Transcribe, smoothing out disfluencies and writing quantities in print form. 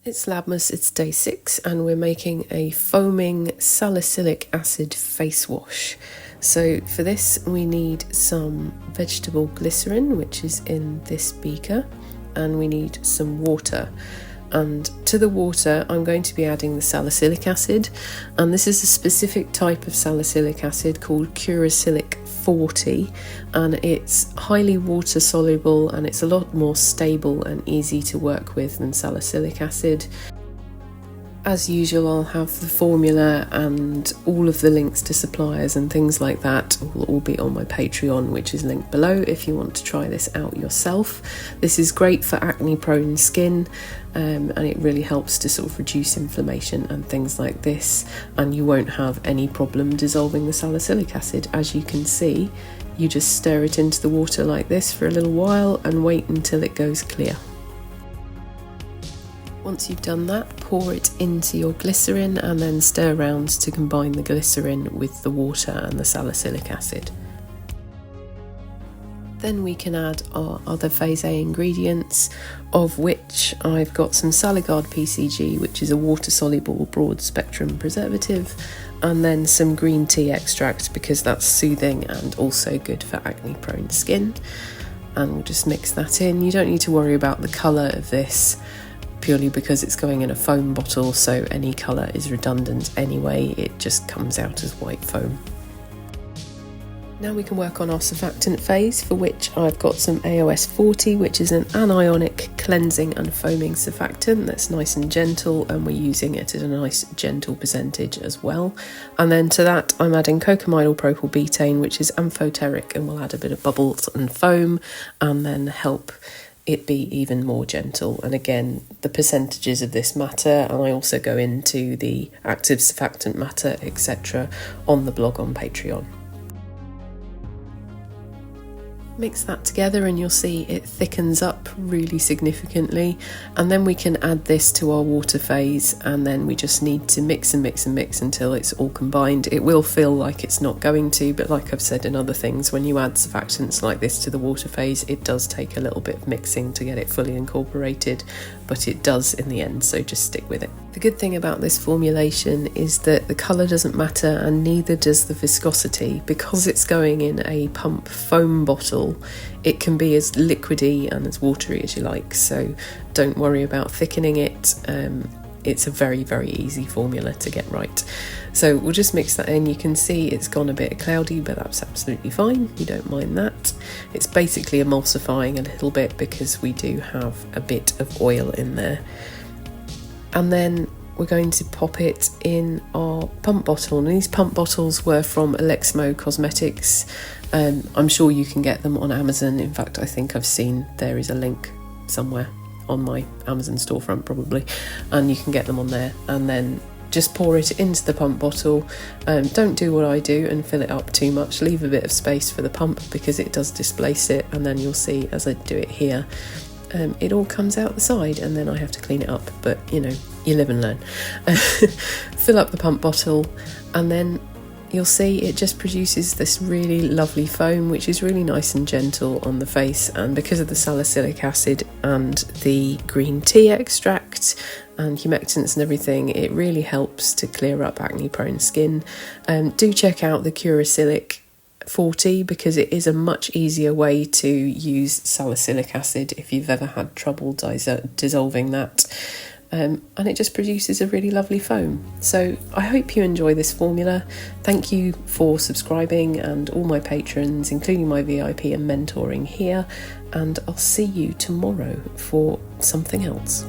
It's Labmas, it's day 6, and we're making a foaming salicylic acid face wash. So for this we need some vegetable glycerin, which is in this beaker, and we need some water. And to the water I'm going to be adding the salicylic acid, and this is a specific type of salicylic acid called Salicylic 40, and it's highly water soluble and it's a lot more stable and easy to work with than salicylic acid. As usual, I'll have the formula and all of the links to suppliers and things like that will all be on my Patreon, which is linked below if you want to try this out yourself. This is great for acne prone skin, and it really helps to sort of reduce inflammation and things like this, and you won't have any problem dissolving the salicylic acid. As you can see, you just stir it into the water like this for a little while and wait until it goes clear. Once you've done that, pour it into your glycerin and then stir around to combine the glycerin with the water and the salicylic acid. Then we can add our other phase A ingredients, of which I've got some Saligard PCG, which is a water-soluble broad-spectrum preservative, and then some green tea extract because that's soothing and also good for acne-prone skin. And we'll just mix that in. You don't need to worry about the colour of this, purely because it's going in a foam bottle, so any colour is redundant anyway, it just comes out as white foam. Now we can work on our surfactant phase, for which I've got some AOS 40, which is an anionic cleansing and foaming surfactant that's nice and gentle, and we're using it at a nice gentle percentage as well. And then to that I'm adding cocamidal propylbutane, which is amphoteric and will add a bit of bubbles and foam and then help it be even more gentle. And again, the percentages of this matter, and I also go into the active surfactant matter, etc. on the blog on Patreon. Mix that together and you'll see it thickens up really significantly, and then we can add this to our water phase, and then we just need to mix and mix and mix until it's all combined. It will feel like it's not going to, but like I've said in other things, when you add surfactants like this to the water phase, it does take a little bit of mixing to get it fully incorporated, but it does in the end, so just stick with it. The good thing about this formulation is that the colour doesn't matter, and neither does the viscosity. Because it's going in a pump foam bottle, it can be as liquidy and as watery as you like, so don't worry about thickening it. It's a very, very easy formula to get right. So we'll just mix that in. You can see it's gone a bit cloudy, but that's absolutely fine. You don't mind that. It's basically emulsifying a little bit because we do have a bit of oil in there. And then we're going to pop it in our pump bottle. And these pump bottles were from Alexmo Cosmetics. I'm sure you can get them on Amazon. In fact, I think I've seen there is a link somewhere on my Amazon storefront probably, and you can get them on there. And then just pour it into the pump bottle. Don't do what I do and fill it up too much. Leave a bit of space for the pump because it does displace it, and then you'll see as I do it here, it all comes out the side, and then I have to clean it up, but you know, you live and learn. Fill up the pump bottle, and then you'll see it just produces this really lovely foam, which is really nice and gentle on the face. And because of the salicylic acid and the green tea extract and humectants and everything, it really helps to clear up acne prone skin. Do check out the Salicylic 40 because it is a much easier way to use salicylic acid if you've ever had trouble dissolving that. And it just produces a really lovely foam. So I hope you enjoy this formula. Thank you for subscribing and all my patrons, including my VIP and mentoring here, and I'll see you tomorrow for something else.